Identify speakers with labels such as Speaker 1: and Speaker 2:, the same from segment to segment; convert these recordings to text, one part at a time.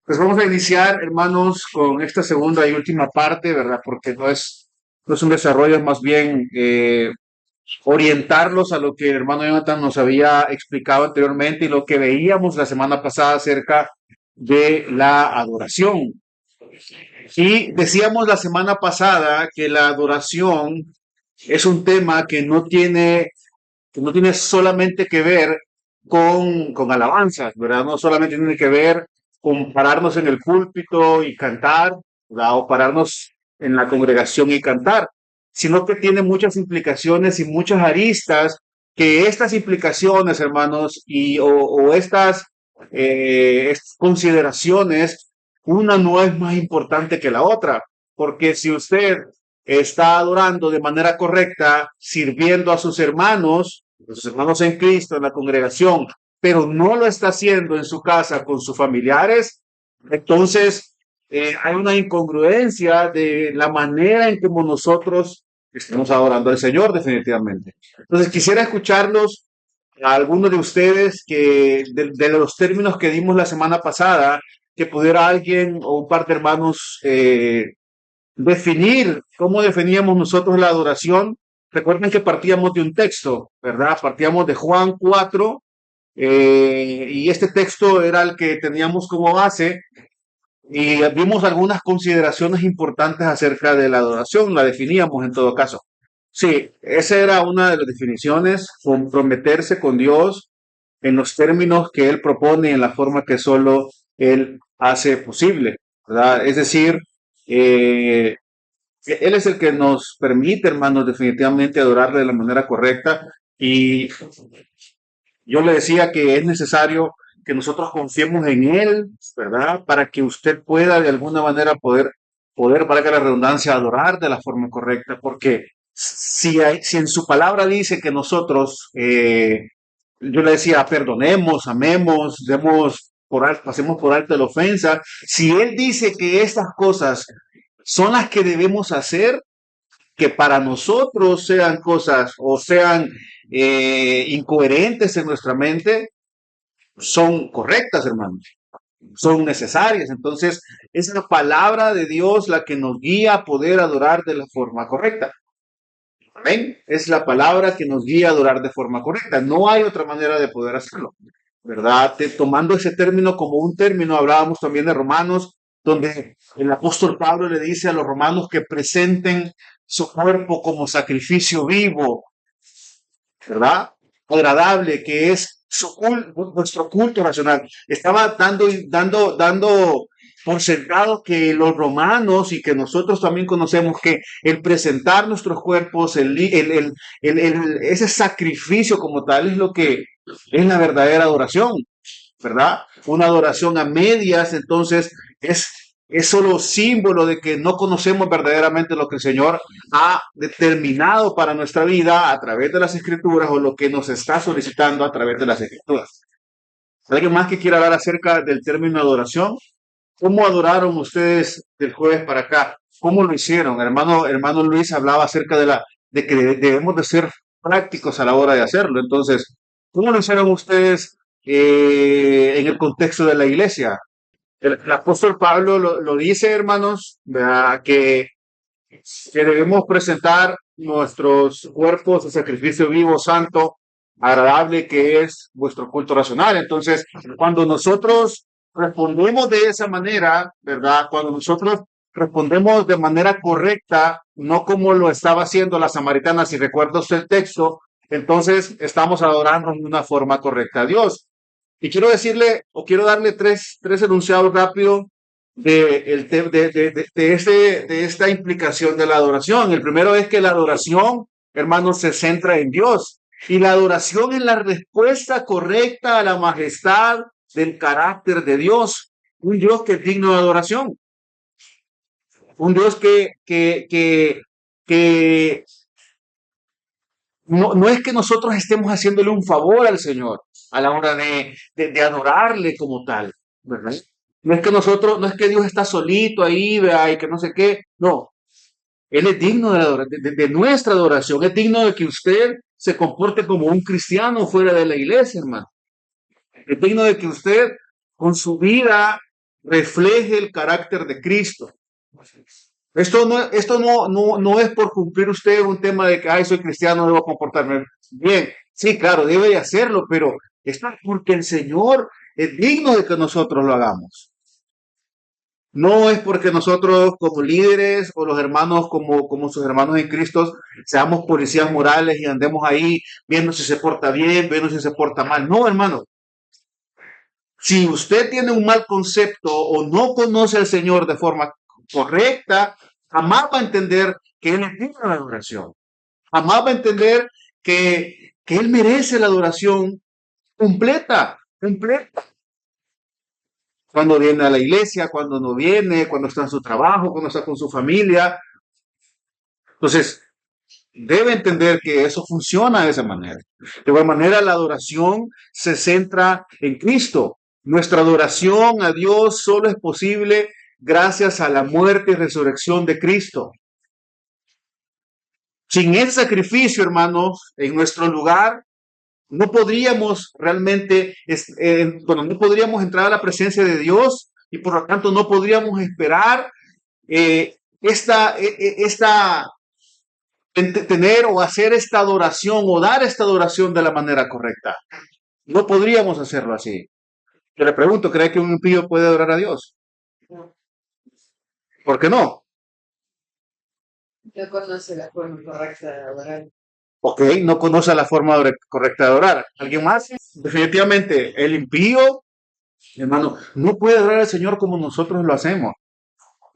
Speaker 1: Pues vamos a iniciar, hermanos, con esta segunda y última parte, ¿verdad? Porque no es un desarrollo, es más bien orientarlos a lo que el hermano Jonathan nos había explicado anteriormente y lo que veíamos la semana pasada acerca de la adoración. Y decíamos la semana pasada que la adoración es un tema que no tiene solamente que ver con alabanzas, ¿verdad? No solamente tiene que ver con pararnos en el púlpito y cantar, ¿verdad? O pararnos en la congregación y cantar, sino que tiene muchas implicaciones y muchas aristas, que estas implicaciones, hermanos, o estas consideraciones, una no es más importante que la otra, porque si usted está adorando de manera correcta, sirviendo a sus hermanos en Cristo, en la congregación, pero no lo está haciendo en su casa con sus familiares, entonces hay una incongruencia de la manera en que nosotros estamos adorando al Señor, definitivamente. Entonces quisiera escucharlos a algunos de ustedes de los términos que dimos la semana pasada, que pudiera alguien o un par de hermanos definir cómo definíamos nosotros la adoración. Recuerden que partíamos de un texto, ¿verdad? Partíamos de Juan 4, y este texto era el que teníamos como base y vimos algunas consideraciones importantes acerca de la adoración, la definíamos en todo caso. Sí, esa era una de las definiciones, comprometerse con Dios en los términos que Él propone, en la forma que solo Él hace posible, ¿verdad? Es decir, eh, él es el que nos permite, hermanos, definitivamente adorarle de la manera correcta. Y yo le decía que es necesario que nosotros confiemos en Él, ¿verdad? Para que usted pueda de alguna manera valga la redundancia, adorar de la forma correcta. Porque si en su palabra dice que nosotros, yo le decía, perdonemos, amemos, pasemos por alto la ofensa. Si Él dice que estas cosas son las que debemos hacer, que para nosotros sean cosas o sean incoherentes en nuestra mente, son correctas, hermanos, son necesarias. Entonces, es la palabra de Dios la que nos guía a poder adorar de la forma correcta. Amén. Es la palabra que nos guía a adorar de forma correcta. No hay otra manera de poder hacerlo, ¿verdad? Tomando ese término como un término, hablábamos también de Romanos, donde el apóstol Pablo le dice a los romanos que presenten su cuerpo como sacrificio vivo, ¿verdad? Agradable, que es nuestro culto racional. Estaba dando por sentado que los romanos y que nosotros también conocemos que el presentar nuestros cuerpos, ese sacrificio como tal es lo que es la verdadera adoración, ¿verdad? Una adoración a medias, entonces es solo símbolo de que no conocemos verdaderamente lo que el Señor ha determinado para nuestra vida a través de las Escrituras o lo que nos está solicitando a través de las Escrituras. ¿Alguien más que quiera hablar acerca del término adoración? ¿Cómo adoraron ustedes del jueves para acá? ¿Cómo lo hicieron? Hermano Luis hablaba acerca de que debemos de ser prácticos a la hora de hacerlo. Entonces, ¿cómo lo hicieron ustedes en el contexto de la iglesia? El apóstol Pablo lo dice, hermanos, ¿verdad? Que debemos presentar nuestros cuerpos en sacrificio vivo, santo, agradable, que es vuestro culto racional. Entonces, cuando nosotros respondemos de esa manera, ¿verdad? Cuando nosotros respondemos de manera correcta, no como lo estaba haciendo la samaritana, si recuerda usted el texto, entonces estamos adorando de una forma correcta a Dios. Y quiero decirle, o quiero darle tres enunciados rápidos de esta implicación de la adoración. El primero es que la adoración, hermanos, se centra en Dios. Y la adoración es la respuesta correcta a la majestad del carácter de Dios. Un Dios que es digno de adoración. Un Dios que no es que nosotros estemos haciéndole un favor al Señor a la hora de adorarle como tal, ¿verdad? No es que Dios está solito ahí, vea, y que no sé qué. No, Él es digno de nuestra adoración. Es digno de que usted se comporte como un cristiano fuera de la iglesia, hermano. Es digno de que usted, con su vida, refleje el carácter de Cristo. Esto no es por cumplir usted un tema de que, ay, soy cristiano, debo comportarme bien. Sí, claro, debe de hacerlo, pero esto es porque el Señor es digno de que nosotros lo hagamos. No es porque nosotros como líderes o los hermanos como sus hermanos en Cristo seamos policías morales y andemos ahí viendo si se porta bien, viendo si se porta mal. No, hermano. Si usted tiene un mal concepto o no conoce al Señor de forma correcta, jamás va a entender que Él es digno de la adoración. Jamás va a entender que Él merece la adoración completa, completa. Cuando viene a la iglesia, cuando no viene, cuando está en su trabajo, cuando está con su familia. Entonces, debe entender que eso funciona de esa manera. De igual manera, la adoración se centra en Cristo. Nuestra adoración a Dios solo es posible gracias a la muerte y resurrección de Cristo. Sin ese sacrificio, hermanos, en nuestro lugar, no podríamos realmente, no podríamos entrar a la presencia de Dios y por lo tanto no podríamos esperar tener o hacer esta adoración o dar esta adoración de la manera correcta. No podríamos hacerlo así. Yo le pregunto, ¿cree que un impío puede adorar a Dios? ¿Por qué no?
Speaker 2: No conoce la forma correcta de adorar.
Speaker 1: Ok, no conoce la forma correcta de adorar. ¿Alguien más? Definitivamente, el impío, hermano, no puede adorar al Señor como nosotros lo hacemos,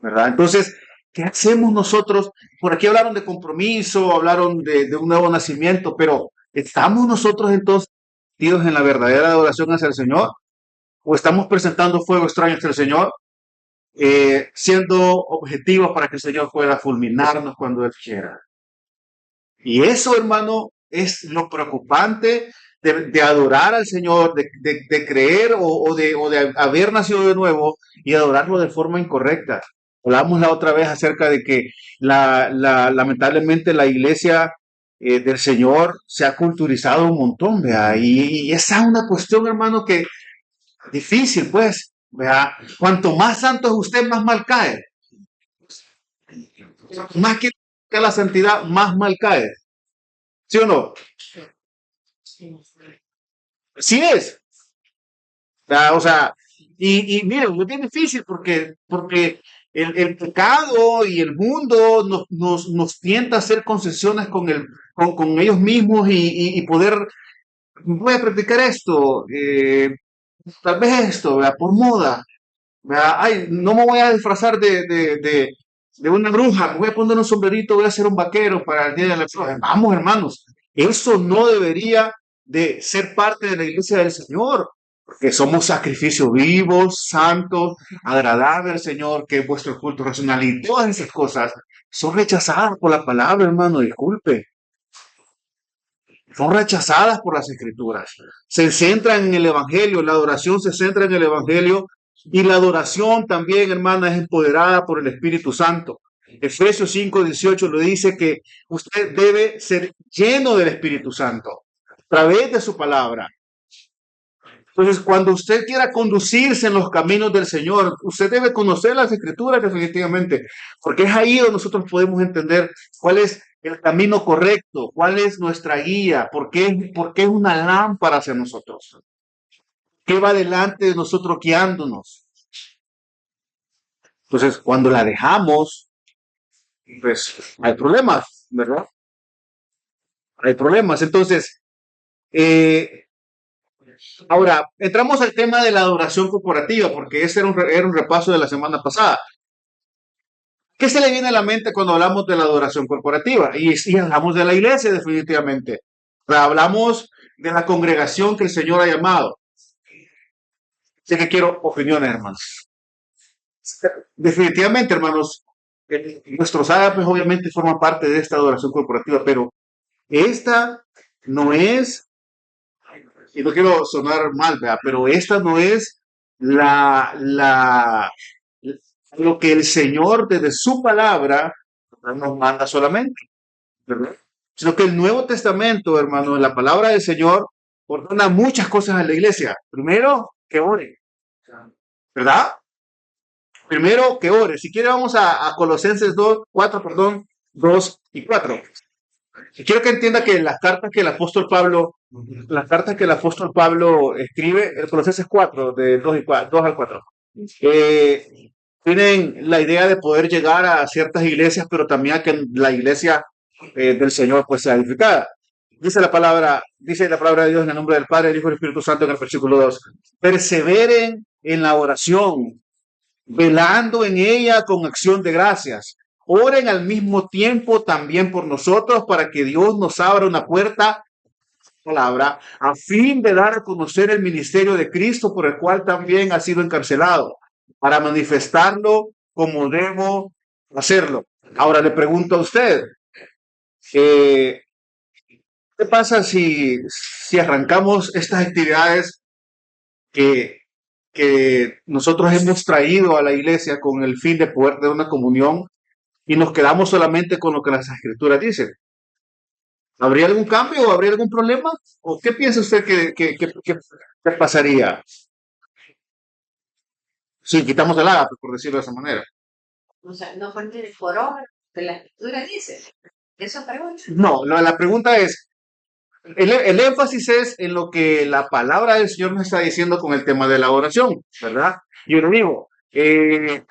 Speaker 1: ¿verdad? Entonces, ¿qué hacemos nosotros? Por aquí hablaron de compromiso, hablaron de un nuevo nacimiento, pero ¿estamos nosotros entonces metidos en la verdadera adoración hacia el Señor? ¿O estamos presentando fuego extraño hacia el Señor? Siendo objetivos para que el Señor pueda fulminarnos cuando Él quiera. Y eso, hermano, es lo preocupante de adorar al Señor, de creer o de haber nacido de nuevo y adorarlo de forma incorrecta. Hablamos la otra vez acerca de que lamentablemente la iglesia del Señor se ha culturizado un montón, ¿vea? Y esa es una cuestión, hermano, que difícil, pues, ¿vea? Cuanto más santo es usted, más mal cae. Más que la santidad, más mal cae. ¿Sí o no? Sí es. O sea, y miren, es bien difícil porque el pecado y el mundo nos tienta a hacer concesiones con ellos mismos y poder, voy a practicar esto, tal vez esto, ¿verdad? Por moda, ¿verdad? Ay, no me voy a disfrazar de una bruja, me voy a poner un sombrerito, voy a ser un vaquero para el día de la flor. Vamos, hermanos, eso no debería de ser parte de la iglesia del Señor, porque somos sacrificios vivos, santos, agradables al Señor, que es vuestro culto racional y todas esas cosas son rechazadas por la palabra, hermano, disculpe. Son rechazadas por las escrituras. Se centran en el evangelio, la adoración se centra en el evangelio y la adoración también, hermana, es empoderada por el Espíritu Santo. Efesios 5:18 lo dice que usted debe ser lleno del Espíritu Santo a través de su palabra. Entonces, cuando usted quiera conducirse en los caminos del Señor, usted debe conocer las Escrituras definitivamente, porque es ahí donde nosotros podemos entender cuál es el camino correcto, cuál es nuestra guía, por qué es una lámpara hacia nosotros, qué va delante de nosotros guiándonos. Entonces, cuando la dejamos, pues hay problemas, ¿verdad? Hay problemas. Entonces, eh, ahora, entramos al tema de la adoración corporativa, porque ese era un repaso de la semana pasada. ¿Qué se le viene a la mente cuando hablamos de la adoración corporativa? Y hablamos de la iglesia, definitivamente. Pero hablamos de la congregación que el Señor ha llamado. Así que quiero opiniones, hermanos. Definitivamente, hermanos, nuestros árabes obviamente forman parte de esta adoración corporativa, pero esta no es, y no quiero sonar mal, ¿verdad? Pero esta no es la, lo que el Señor desde su palabra nos manda solamente, ¿verdad? Sino que el Nuevo Testamento, hermano, la palabra del Señor ordena muchas cosas a la iglesia. Primero, que ore, ¿verdad? Primero que ore. Si quiere vamos a Colosenses 2 y 4. Y quiero que entienda que las cartas que el apóstol Pablo escribe, el Colosenses 4, de 2 al 4, eh, tienen la idea de poder llegar a ciertas iglesias, pero también a que la iglesia del Señor pues sea edificada. Dice la palabra de Dios en el nombre del Padre, del Hijo y del Espíritu Santo en el versículo 2. Perseveren en la oración, velando en ella con acción de gracias. Oren al mismo tiempo también por nosotros para que Dios nos abra una puerta, palabra, a fin de dar a conocer el ministerio de Cristo por el cual también ha sido encarcelado, para manifestarlo como debo hacerlo. Ahora le pregunto a usted, ¿qué pasa si arrancamos estas actividades que, que nosotros hemos traído a la iglesia con el fin de poder tener una comunión y nos quedamos solamente con lo que las escrituras dicen? ¿Habría algún cambio o habría algún problema? ¿O qué piensa usted que pasaría si quitamos el ágape, por decirlo de esa manera?
Speaker 2: O sea, no poner por obra que la escritura dice. Eso pregunta.
Speaker 1: No, la pregunta es, el énfasis es en lo que la palabra del Señor nos está diciendo con el tema de la oración, ¿verdad? Yo le digo, ¿qué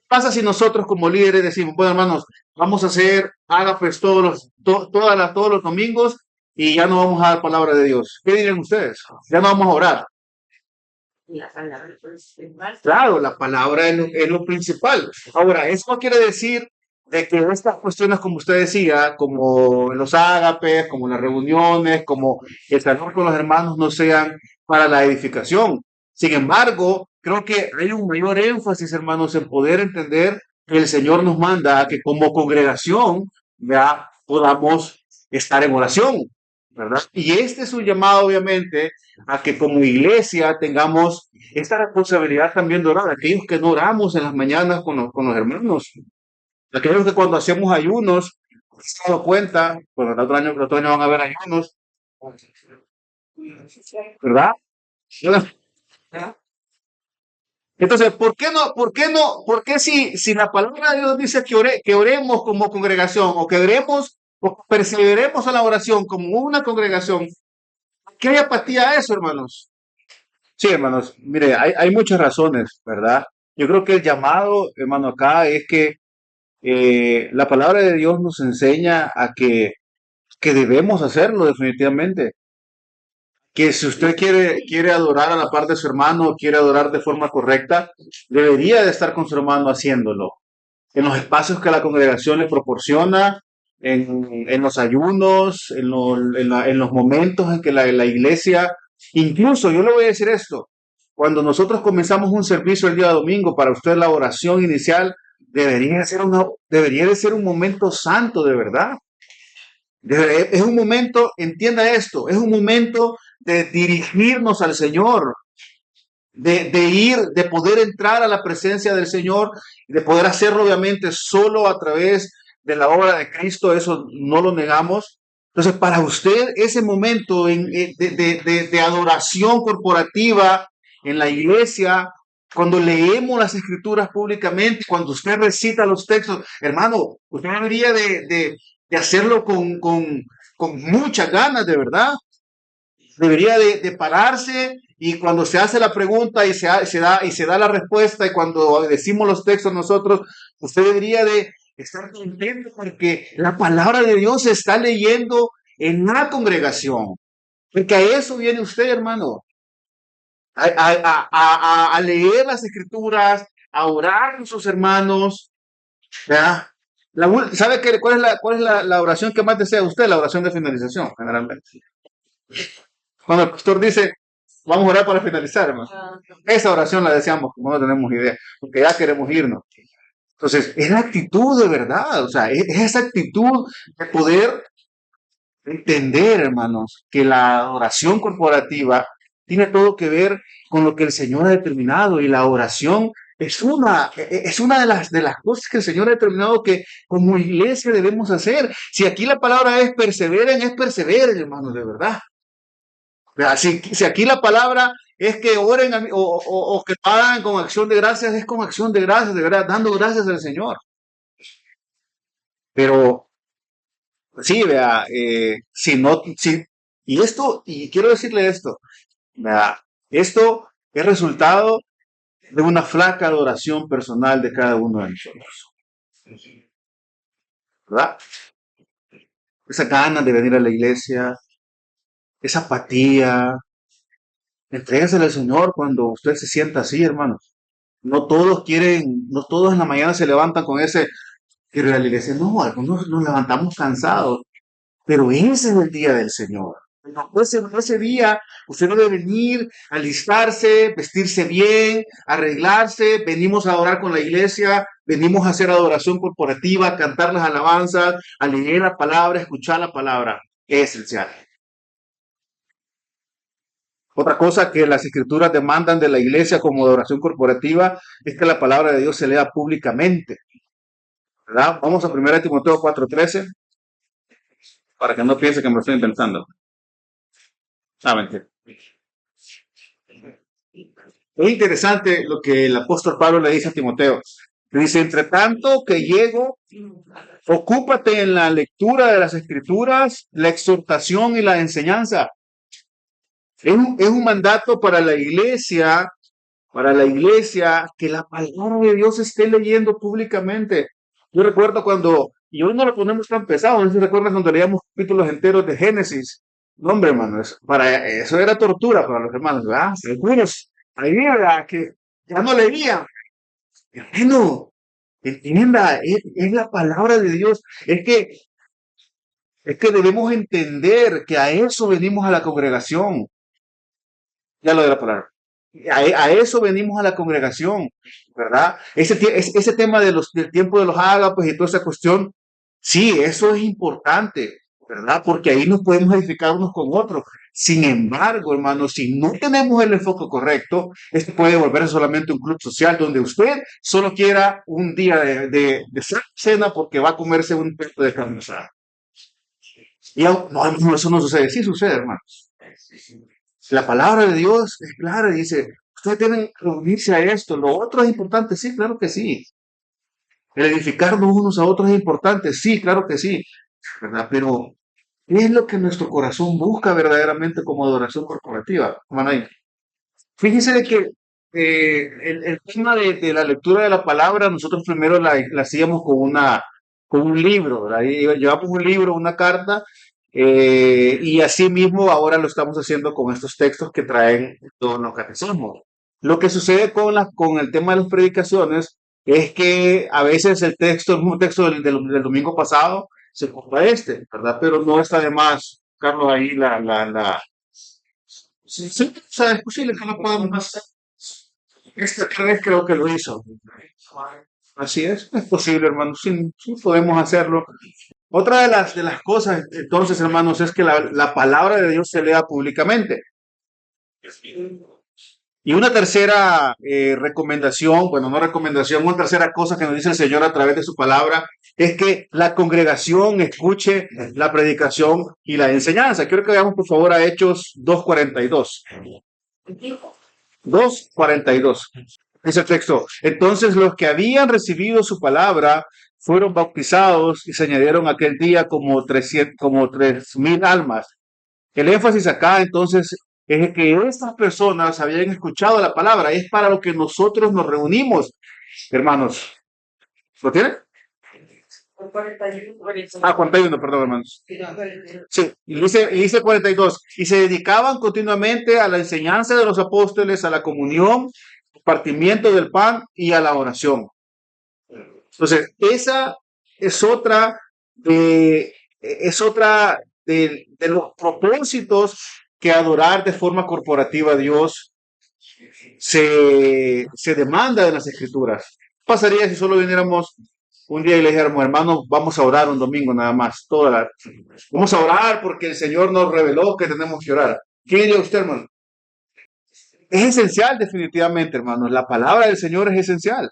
Speaker 1: pasa si nosotros como líderes decimos, bueno hermanos, vamos a hacer ágapes todos los domingos y ya no vamos a dar palabra de Dios? ¿Qué dirían ustedes? Ya no vamos a orar.
Speaker 2: La palabra principal.
Speaker 1: Claro, la palabra es lo principal. Ahora, eso no quiere decir de que estas cuestiones, como usted decía, como los ágapes, como las reuniones, como el salir con los hermanos, no sean para la edificación. Sin embargo, creo que hay un mayor énfasis, hermanos, en poder entender que el Señor nos manda a que como congregación ya podamos estar en oración, ¿verdad? Y este es un llamado, obviamente, a que como iglesia tengamos esta responsabilidad también de orar. Aquellos que no oramos en las mañanas con los hermanos, aquellos que cuando hacemos ayunos, se han dado cuenta, bueno, el otro año van a haber ayunos, ¿verdad? Entonces, ¿por qué si la palabra de Dios dice que oremos como congregación o que oremos o perseveremos en la oración como una congregación? ¿Qué hay apatía a eso, hermanos? Sí, hermanos, mire, hay muchas razones, ¿verdad? Yo creo que el llamado, hermano, acá es que la palabra de Dios nos enseña que debemos hacerlo definitivamente. Que si usted quiere adorar a la par de su hermano, quiere adorar de forma correcta, debería de estar con su hermano haciéndolo. En los espacios que la congregación le proporciona, en los ayunos, en los momentos en que la iglesia, incluso yo le voy a decir esto, cuando nosotros comenzamos un servicio el día domingo, para usted la oración inicial debería de ser un momento santo de verdad. Es un momento, entienda esto, es un momento de dirigirnos al Señor, de poder entrar a la presencia del Señor, de poder hacerlo obviamente solo a través de la obra de Cristo, eso no lo negamos. Entonces, para usted ese momento de adoración corporativa en la iglesia, cuando leemos las escrituras públicamente, cuando usted recita los textos, hermano, usted debería de hacerlo con muchas ganas, de verdad. Debería de pararse y cuando se hace la pregunta y se da la respuesta y cuando decimos los textos nosotros, usted debería de estar contento porque la palabra de Dios se está leyendo en la congregación. Porque a eso viene usted, hermano. A leer las escrituras, a orar con sus hermanos. ¿Verdad? ¿Sabe cuál es la oración que más desea usted? La oración de finalización, generalmente. Cuando el pastor dice, vamos a orar para finalizar, hermano. Esa oración la deseamos, como no tenemos idea, porque ya queremos irnos. Entonces, es la actitud de verdad, o sea, es esa actitud de poder entender, hermanos, que la oración corporativa tiene todo que ver con lo que el Señor ha determinado y la oración es una de las cosas que el Señor ha determinado que como iglesia debemos hacer. Si aquí la palabra es perseveren, hermanos, de verdad. Si aquí la palabra es que oren o que hagan con acción de gracias, es con acción de gracias, de verdad, dando gracias al Señor. Pero sí, vea, si no, si, y esto, y quiero decirle esto, vea, esto es resultado de una flaca adoración personal de cada uno de nosotros, ¿verdad? Esa ganas de venir a la iglesia, esa apatía, entrégasela al Señor cuando usted se sienta así, hermanos. No todos quieren, no todos en la mañana se levantan con ese, quiero ir a la iglesia. No, algunos nos levantamos cansados, pero ese es el día del Señor. No, ese día usted no debe venir, alistarse, vestirse bien, arreglarse. Venimos a adorar con la iglesia, venimos a hacer adoración corporativa, a cantar las alabanzas, a leer la palabra, a escuchar la palabra. Es esencial. Otra cosa que las escrituras demandan de la iglesia como adoración corporativa es que la palabra de Dios se lea públicamente, ¿verdad? Vamos a 1 Timoteo 4:13 para que no piense que me lo estoy inventando. Mentira. Es interesante lo que el apóstol Pablo le dice a Timoteo. Le dice, entre tanto que llego, ocúpate en la lectura de las escrituras, la exhortación y la enseñanza. Es un mandato para la iglesia, que la palabra de Dios esté leyendo públicamente. Yo recuerdo cuando, y hoy no lo ponemos tan pesado, no sé si recuerdan cuando leíamos capítulos enteros de Génesis. No, hombre, hermano, para eso era tortura para los hermanos, ¿verdad? Algunos, ahí, ¿verdad? Que ya no leían. Hermano, entienda, es la palabra de Dios. Es que debemos entender que a eso venimos a la congregación. Ya lo de la palabra. A eso venimos a la congregación, ¿verdad? Ese tema del tiempo de los ágapes y toda esa cuestión, sí, eso es importante, ¿verdad? Porque ahí nos podemos edificar unos con otros. Sin embargo, hermanos, si no tenemos el enfoque correcto, esto puede volverse solamente un club social donde usted solo quiera un día de cena porque va a comerse un plato de carne asada. Y no, eso no sucede. Sí sucede, hermanos. La palabra de Dios es clara y dice, ustedes deben reunirse a esto. Lo otro es importante, sí, claro que sí. El edificarnos unos a otros es importante, sí, claro que sí, ¿verdad? Pero, ¿qué es lo que nuestro corazón busca verdaderamente como adoración corporativa? Hermano, fíjense de que el tema de la lectura de la palabra, nosotros primero la hacíamos con un libro, ¿verdad? Llevamos un libro, una carta, y así mismo ahora lo estamos haciendo con estos textos que traen todos los catecismos. Lo que sucede con el tema de las predicaciones es que a veces el mismo texto del domingo pasado se compra ¿verdad? Pero no está de más, Carlos, ahí sí, sí, o sea, es posible que lo podamos hacer. Esta vez creo que lo hizo. Así es posible, hermano. Sí, sí podemos hacerlo. Otra de las cosas, entonces, hermanos, es que la palabra de Dios se lea públicamente. Y una tercera recomendación, bueno, no recomendación, una tercera cosa que nos dice el Señor a través de su palabra es que la congregación escuche la predicación y la enseñanza. Quiero que veamos por favor a Hechos 2:42. 2:42. Dice el texto. Entonces los que habían recibido su palabra fueron bautizados y se añadieron aquel día como 3,000 almas. El énfasis acá entonces es que estas personas habían escuchado la palabra. Es para lo que nosotros nos reunimos, hermanos. ¿Lo tiene? 41, perdón, hermanos. Sí, y dice 42. Y se dedicaban continuamente a la enseñanza de los apóstoles, a la comunión, partimiento del pan y a la oración. Entonces, esa es otra de los propósitos que adorar de forma corporativa a Dios se demanda de las escrituras. ¿Qué pasaría si solo viniéramos un día y le dijéramos, hermanos, vamos a orar un domingo nada más, vamos a orar porque el Señor nos reveló que tenemos que orar? ¿Qué diría usted, hermano? Es esencial, definitivamente, hermanos. La palabra del Señor es esencial.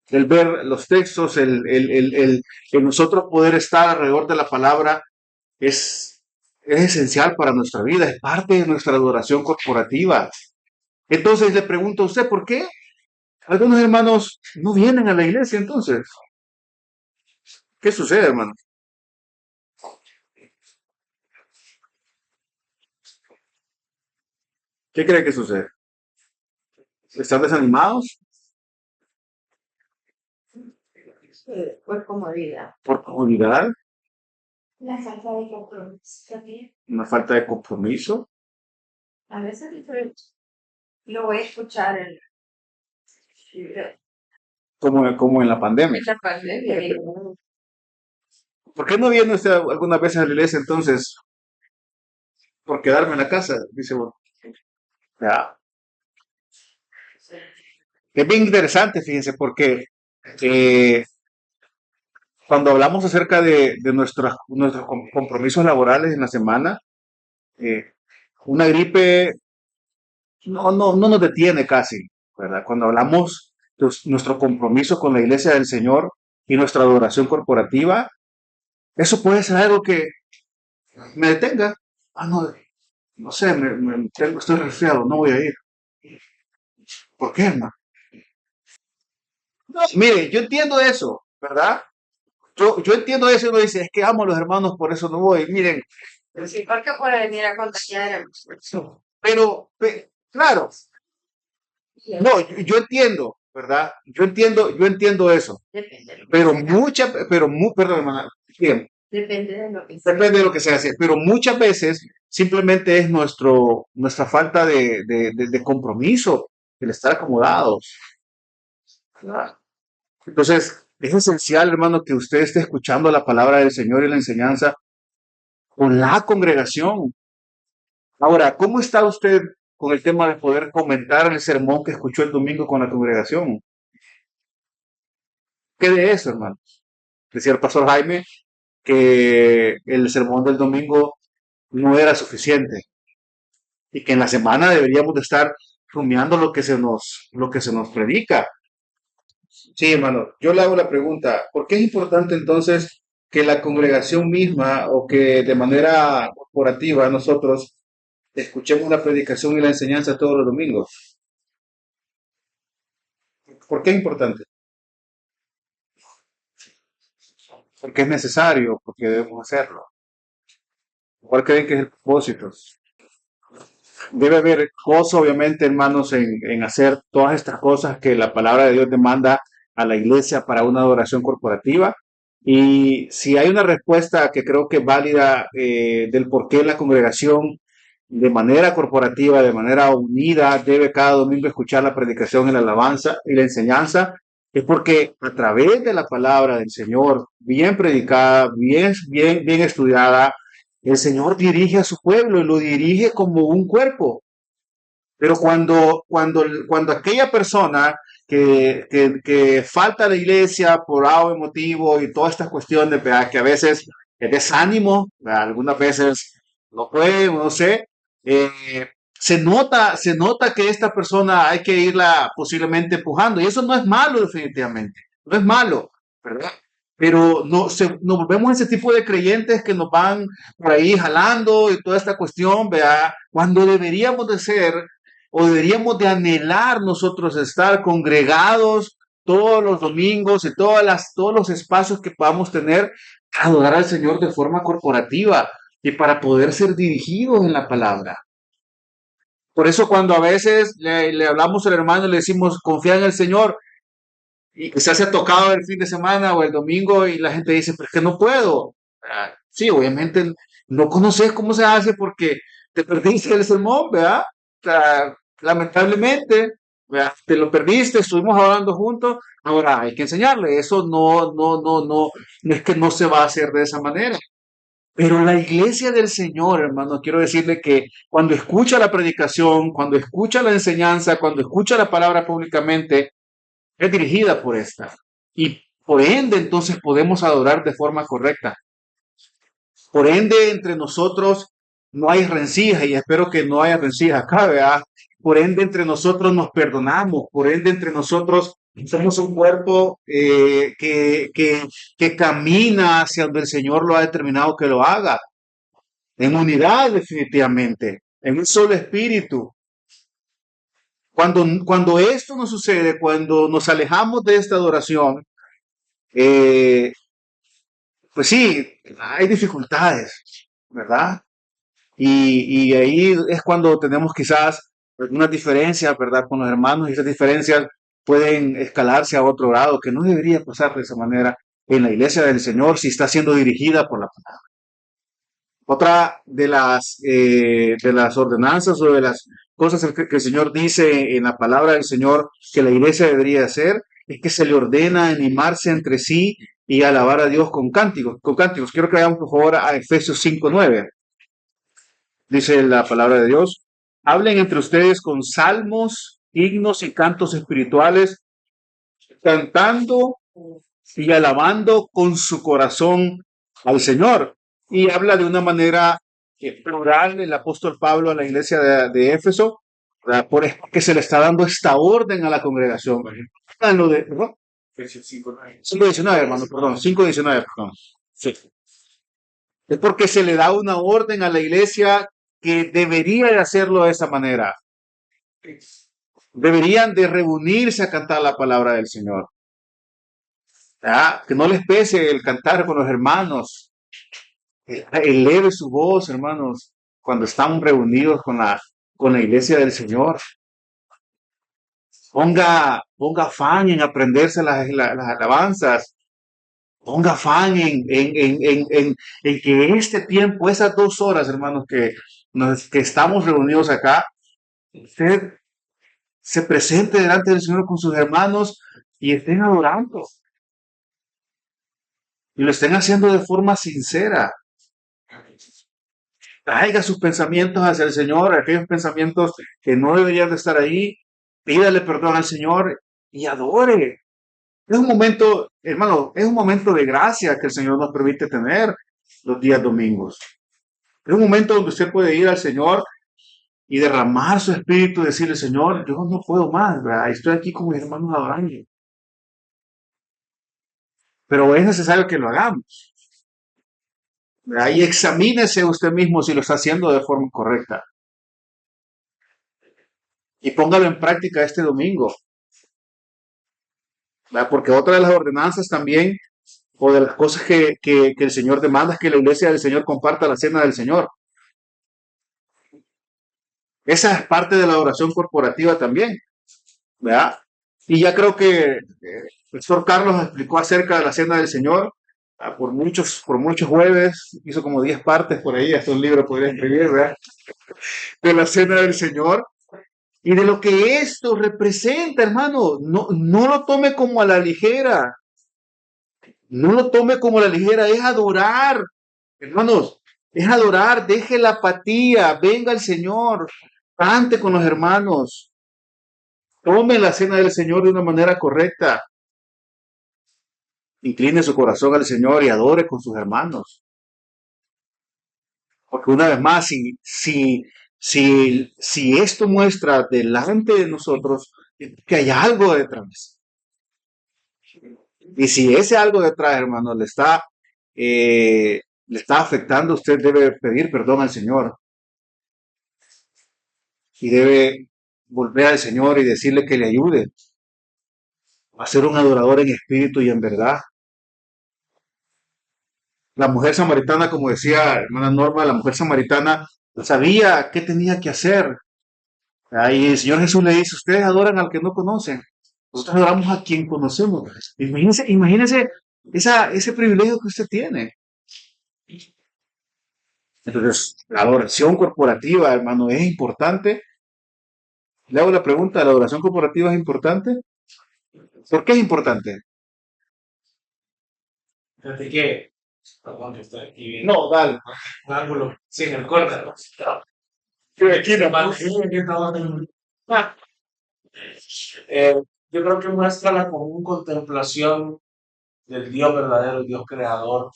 Speaker 1: El ver los textos, el nosotros poder estar alrededor de la palabra es es esencial para nuestra vida, es parte de nuestra adoración corporativa. Entonces le pregunto a usted, ¿por qué algunos hermanos no vienen a la iglesia entonces? ¿Qué sucede, hermano? ¿Qué cree que sucede? ¿Están desanimados?
Speaker 2: Por comodidad.
Speaker 1: ¿Por comodidad?
Speaker 2: La falta de compromiso también.
Speaker 1: ¿Una falta de compromiso?
Speaker 2: A veces lo voy a escuchar en
Speaker 1: Como en la pandemia.
Speaker 2: la pandemia. Digo,
Speaker 1: ¿Por qué no viene usted algunas veces a la iglesia entonces? Por quedarme en la casa, dice bueno. Ya. Es bien interesante, fíjense, porque eh, cuando hablamos acerca de nuestros compromisos laborales en la semana, eh, una gripe no nos detiene casi, ¿verdad? Cuando hablamos de nuestro compromiso con la iglesia del Señor y nuestra adoración corporativa, eso puede ser algo que me detenga. Ah, no, no sé, estoy resfriado, no voy a ir. ¿Por qué, hermano? No, mire, yo entiendo eso, ¿verdad? Yo entiendo eso y uno dice, es que amo a los hermanos, por eso no voy. Miren,
Speaker 2: sí, porque puede venir a contagiar a los
Speaker 1: pero, claro, no, yo entiendo, ¿verdad? Yo entiendo eso.
Speaker 2: Depende de lo que
Speaker 1: Pero
Speaker 2: sea.
Speaker 1: perdón, hermana, bien,
Speaker 2: Depende de lo que sea.
Speaker 1: depende de lo que se hace, pero muchas veces simplemente es nuestra falta de compromiso, el estar acomodados, ¿verdad? Entonces, es esencial, hermano, que usted esté escuchando la palabra del Señor y la enseñanza con la congregación. Ahora, ¿cómo está usted con el tema de poder comentar el sermón que escuchó el domingo con la congregación? ¿Qué de eso, hermano? Decía el pastor Jaime que el sermón del domingo no era suficiente y que en la semana deberíamos de estar rumiando lo que se nos predica. Sí, hermano, yo le hago la pregunta, ¿por qué es importante entonces que la congregación misma o que de manera corporativa nosotros escuchemos la predicación y la enseñanza todos los domingos? ¿Por qué es importante? Porque es necesario, porque debemos hacerlo. ¿Cuál creen que es el propósito? Debe haber gozo, obviamente, hermanos, en hacer todas estas cosas que la palabra de Dios demanda a la iglesia para una adoración corporativa. Y si hay una respuesta que creo que es válida del por qué la congregación de manera corporativa, de manera unida, debe cada domingo escuchar la predicación y la alabanza y la enseñanza, es porque a través de la palabra del Señor, bien predicada, bien estudiada, el Señor dirige a su pueblo y lo dirige como un cuerpo. Pero cuando aquella persona que falta a la iglesia por algo motivo y todas estas cuestiones, ¿verdad? Que a veces es desánimo, ¿verdad? Algunas veces no puede, no sé, eh, se nota que esta persona hay que irla posiblemente empujando y eso no es malo definitivamente, no es malo, ¿verdad? Pero nos volvemos ese tipo de creyentes que nos van por ahí jalando y toda esta cuestión, ¿verdad? Cuando deberíamos de ser o deberíamos de anhelar nosotros estar congregados todos los domingos y todos los espacios que podamos tener, adorar al Señor de forma corporativa y para poder ser dirigidos en la palabra. Por eso cuando a veces le hablamos al hermano y le decimos confía en el Señor y quizás se ha tocado el fin de semana o el domingo y la gente dice, pero es que no puedo. Sí, obviamente no conoces cómo se hace porque te perdiste el sermón, ¿verdad? Lamentablemente, ¿verdad? Te lo perdiste, estuvimos hablando juntos, ahora hay que enseñarle, eso no es que no se va a hacer de esa manera. Pero la iglesia del Señor, hermano, quiero decirle que cuando escucha la predicación, cuando escucha la enseñanza, cuando escucha la palabra públicamente, es dirigida por esta. Y por ende, entonces podemos adorar de forma correcta. Por ende, entre nosotros no hay rencilla y espero que no haya rencilla acá, ¿verdad? Por ende, entre nosotros nos perdonamos. Por ende, entre nosotros somos un cuerpo que camina hacia donde el Señor lo ha determinado que lo haga. en unidad definitivamente, en un solo espíritu. Cuando esto nos sucede, cuando nos alejamos de esta adoración, eh, pues sí, hay dificultades, ¿verdad? Y ahí es cuando tenemos quizás algunas diferencias, ¿verdad? Con los hermanos, y esas diferencias pueden escalarse a otro grado, que no debería pasar de esa manera en la iglesia del Señor si está siendo dirigida por la palabra. Otra de las ordenanzas o de las cosas que el Señor dice en la palabra del Señor que la iglesia debería hacer es que se le ordena animarse entre sí y alabar a Dios con cánticos, con cánticos. Quiero que vayamos por favor a Efesios 5:9. Dice la palabra de Dios: hablen entre ustedes con salmos, himnos y cantos espirituales, cantando y alabando con su corazón al Señor. Y habla de una manera plural el apóstol Pablo a la iglesia de Éfeso, ¿verdad? Porque se le está dando esta orden a la congregación. Háganlo de, ¿perdón? 5:19, hermano, perdón, 5:19, perdón. Sí. Es porque se le da una orden a la iglesia que debería de hacerlo de esa manera. Deberían de reunirse a cantar la palabra del Señor. ¿Ah? Que no les pese el cantar con los hermanos. Eleve su voz, hermanos, cuando estamos reunidos con la iglesia del Señor. Ponga afán en aprenderse las alabanzas. Ponga afán en que este tiempo, esas 2 horas, hermanos, que estamos reunidos acá, usted se presente delante del Señor con sus hermanos y estén adorando. Y lo estén haciendo de forma sincera. Traiga sus pensamientos hacia el Señor, aquellos pensamientos que no deberían de estar ahí. Pídale perdón al Señor y adore. Es un momento, hermano, es un momento de gracia que el Señor nos permite tener los días domingos. Es un momento donde usted puede ir al Señor y derramar su espíritu y decirle: Señor, yo no puedo más, ¿verdad? Estoy aquí con mis hermanos adorando. Pero es necesario que lo hagamos, ¿verdad? Y examínese usted mismo si lo está haciendo de forma correcta. Y póngalo en práctica este domingo, ¿verdad? Porque otra de las ordenanzas también, o de las cosas que el Señor demanda, es que la iglesia del Señor comparta la cena del Señor. Esa es parte de la oración corporativa también, ¿verdad? Y ya creo que el pastor Carlos explicó acerca de la cena del Señor por muchos jueves, hizo como 10 partes por ahí, hasta un libro podría escribir, ¿verdad? De la cena del Señor y de lo que esto representa, hermano. No, no lo tome como a la ligera, no lo tome como a la ligera, es adorar, hermanos, es adorar, deje la apatía, venga el Señor, cante con los hermanos, tome la cena del Señor de una manera correcta, incline su corazón al Señor y adore con sus hermanos. Porque una vez más, si esto muestra delante de nosotros que hay algo detrás, y si ese algo detrás, hermano, le está afectando, usted debe pedir perdón al Señor y debe volver al Señor y decirle que le ayude a ser un adorador en espíritu y en verdad. La mujer samaritana, como decía hermana Norma, la mujer samaritana sabía qué tenía que hacer. Y el Señor Jesús le dice: ustedes adoran al que no conocen, nosotros adoramos a quien conocemos. Imagínense ese privilegio que usted tiene. Entonces, la adoración corporativa, hermano, es importante. Le hago la pregunta: ¿la adoración corporativa es importante? ¿Por qué es importante?
Speaker 3: Fíjate que, perdón, que estoy aquí viendo
Speaker 1: No, dale.
Speaker 3: un ángulo sin el corte, ¿no?
Speaker 1: Aquí
Speaker 3: Ah, yo creo que muestra la común contemplación del Dios verdadero, el Dios creador,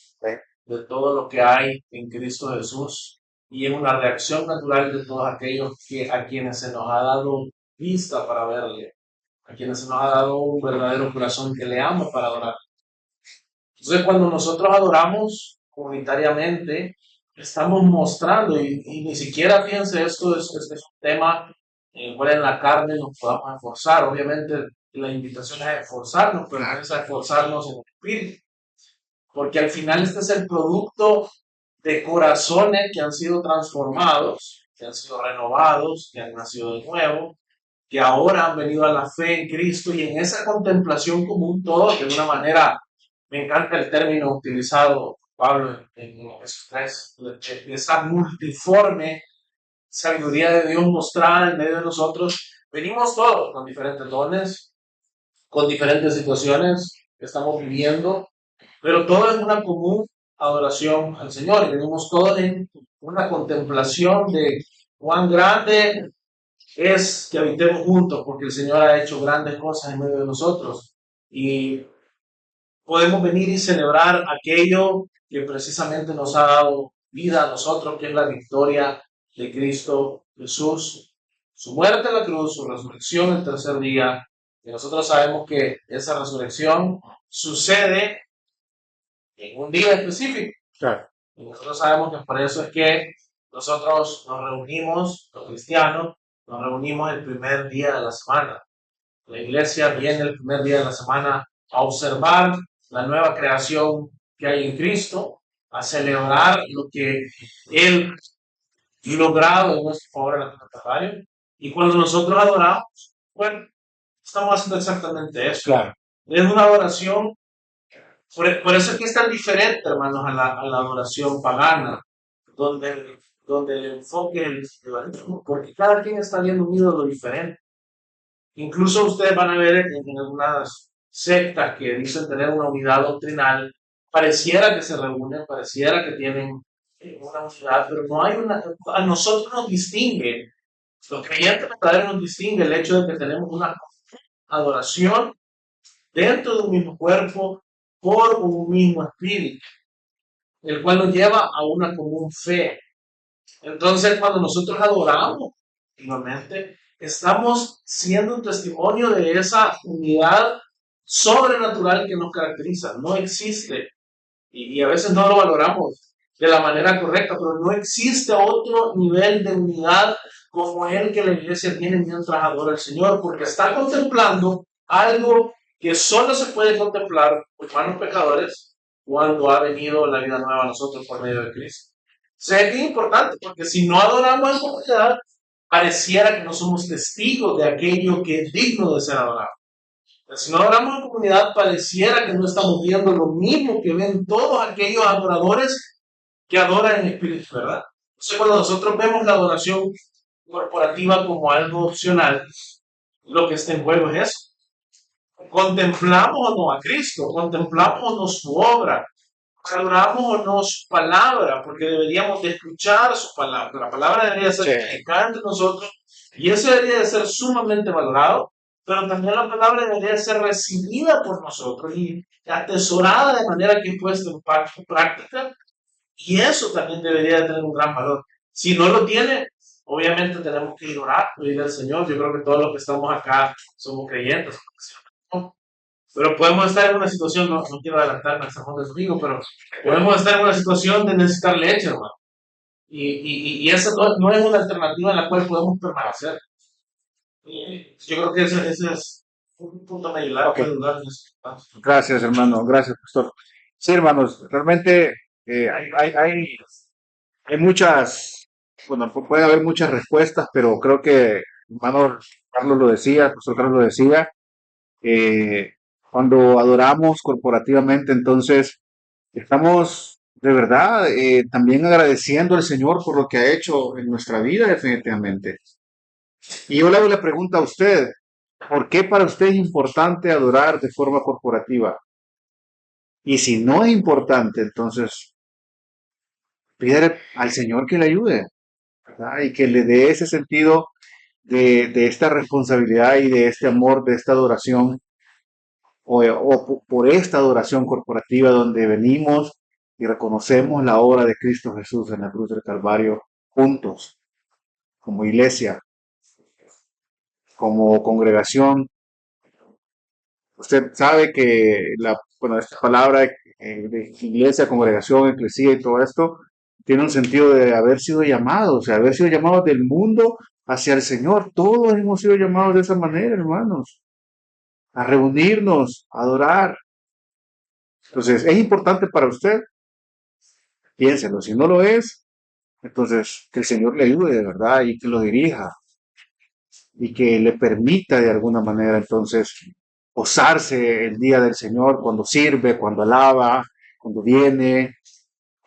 Speaker 3: de todo lo que hay en Cristo Jesús, y es una reacción natural de todos aquellos a quienes se nos ha dado vista para verle, a quienes se nos ha dado un verdadero corazón que le amo para adorar. Entonces, cuando nosotros adoramos comunitariamente, estamos mostrando, y ni siquiera, fíjense, esto es un tema en el cual en la carne nos podamos esforzar. Obviamente la invitación es a esforzarnos, pero no es a esforzarnos en el espíritu, porque al final este es el producto de corazones que han sido transformados, que han sido renovados, que han nacido de nuevo, que ahora han venido a la fe en Cristo y en esa contemplación común todo, de una manera, me encanta el término utilizado Pablo en esos tres, de esa multiforme sabiduría de Dios mostrada en medio de nosotros. Venimos todos con diferentes dones, con diferentes situaciones que estamos viviendo, pero todo es una común adoración al Señor y venimos todos en una contemplación de cuán grande es que habitemos juntos, porque el Señor ha hecho grandes cosas en medio de nosotros y podemos venir y celebrar aquello que precisamente nos ha dado vida a nosotros, que es la victoria de Cristo Jesús, su muerte en la cruz, su resurrección el tercer día, y nosotros sabemos que esa resurrección sucede en un día específico.
Speaker 1: Claro.
Speaker 3: Y nosotros sabemos que por eso es que nosotros nos reunimos, los cristianos, nos reunimos el primer día de la semana. La iglesia viene el primer día de la semana a observar la nueva creación que hay en Cristo, a celebrar lo que Él ha logrado en nuestro favor en la cruz del Calvario. Y cuando nosotros adoramos, bueno, estamos haciendo exactamente eso.
Speaker 1: Claro.
Speaker 3: Es una adoración, por eso es que es tan diferente, hermanos, a la adoración pagana, donde el enfoque es porque cada quien está viendo un ídolo diferente. Incluso ustedes van a ver en algunas sectas que dicen tener una unidad doctrinal, pareciera que se reúnen, pareciera que tienen una unidad, pero no hay una, a nosotros nos distingue, los creyentes verdaderos nos distingue el hecho de que tenemos una adoración dentro de un mismo cuerpo, por un mismo espíritu, el cual nos lleva a una común fe. Entonces, cuando nosotros adoramos, finalmente, estamos siendo un testimonio de esa unidad sobrenatural que nos caracteriza. No existe, y a veces no lo valoramos de la manera correcta, pero no existe otro nivel de unidad como el que la iglesia tiene mientras adora al Señor, porque está contemplando algo que solo se puede contemplar por humanos pecadores cuando ha venido la vida nueva a nosotros por medio de Cristo. Es bien importante, porque si no adoramos en comunidad, pareciera que no somos testigos de aquello que es digno de ser adorado. Si no adoramos en comunidad, pareciera que no estamos viendo lo mismo que ven todos aquellos adoradores que adoran en espíritu, ¿verdad? Entonces, cuando nosotros vemos la adoración corporativa como algo opcional, lo que está en juego es eso. ¿Contemplamos o no a Cristo? ¿Contemplamos o no su obra? ¿Adoramos o no su palabra? Porque deberíamos de escuchar su palabra. La palabra debería ser predicada entre nosotros y eso debería de ser sumamente valorado, pero también la palabra debería ser recibida por nosotros y atesorada de manera que puesta en práctica, y eso también debería de tener un gran valor. Si no lo tiene, obviamente tenemos que orar, pedirle al Señor. Yo creo que todos los que estamos acá somos creyentes, ¿no? Pero podemos estar en una situación, no quiero adelantarme al sermón de domingo, pero podemos estar en una situación de necesitar leche, hermano. Y esa no es una alternativa en la cual podemos permanecer. Yo creo que ese es un punto medio largo.
Speaker 1: Ok. Gracias, hermano. Gracias, pastor. Sí, hermanos, realmente hay muchas, bueno, puede haber muchas respuestas, pero creo que hermano Carlos lo decía, el pastor Carlos lo decía, eh, cuando adoramos corporativamente, entonces estamos de verdad también agradeciendo al Señor por lo que ha hecho en nuestra vida, definitivamente. Y yo le hago la pregunta a usted, ¿por qué para usted es importante adorar de forma corporativa? Y si no es importante, entonces pídele al Señor que le ayude, ¿verdad? Y que le dé ese sentido de esta responsabilidad y de este amor, de esta adoración, por esta adoración corporativa donde venimos y reconocemos la obra de Cristo Jesús en la cruz del Calvario juntos, como iglesia, como congregación. Usted sabe que bueno, esta palabra de iglesia, congregación, eclesía y todo esto tiene un sentido de haber sido llamados, o sea, haber sido llamados del mundo hacia el Señor. Todos hemos sido llamados de esa manera, hermanos, a reunirnos, a adorar. Entonces, ¿es importante para usted? Piénselo. Si no lo es, entonces que el Señor le ayude de verdad y que lo dirija y que le permita de alguna manera entonces gozarse el día del Señor cuando sirve, cuando alaba, cuando viene,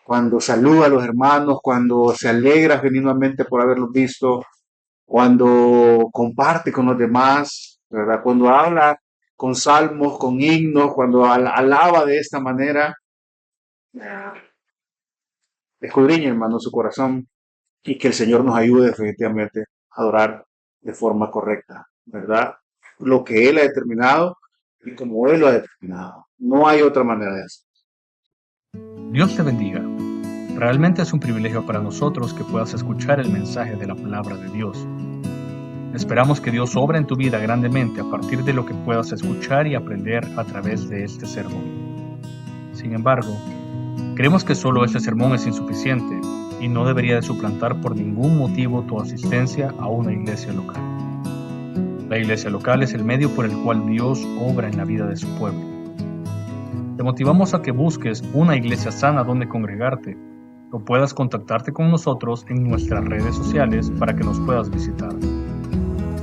Speaker 1: cuando saluda a los hermanos, cuando se alegra genuinamente por haberlos visto, cuando comparte con los demás, ¿verdad? Cuando habla con salmos, con himnos, cuando alaba de esta manera. Escudriñe, hermano, su corazón y que el Señor nos ayude definitivamente a adorar de forma correcta, ¿verdad? Lo que Él ha determinado y como Él lo ha determinado. No hay otra manera de hacerlo.
Speaker 4: Dios te bendiga. Realmente es un privilegio para nosotros que puedas escuchar el mensaje de la palabra de Dios. Esperamos que Dios obre en tu vida grandemente a partir de lo que puedas escuchar y aprender a través de este sermón. Sin embargo, creemos que solo este sermón es insuficiente y no debería de suplantar por ningún motivo tu asistencia a una iglesia local. La iglesia local es el medio por el cual Dios obra en la vida de su pueblo. Te motivamos a que busques una iglesia sana donde congregarte o puedas contactarte con nosotros en nuestras redes sociales para que nos puedas visitar.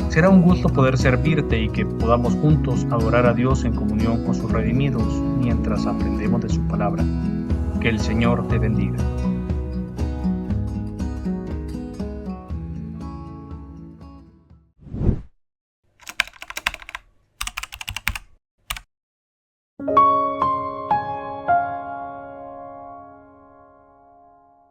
Speaker 4: Será un gusto poder servirte y que podamos juntos adorar a Dios en comunión con sus redimidos mientras aprendemos de su palabra. Que el Señor te bendiga.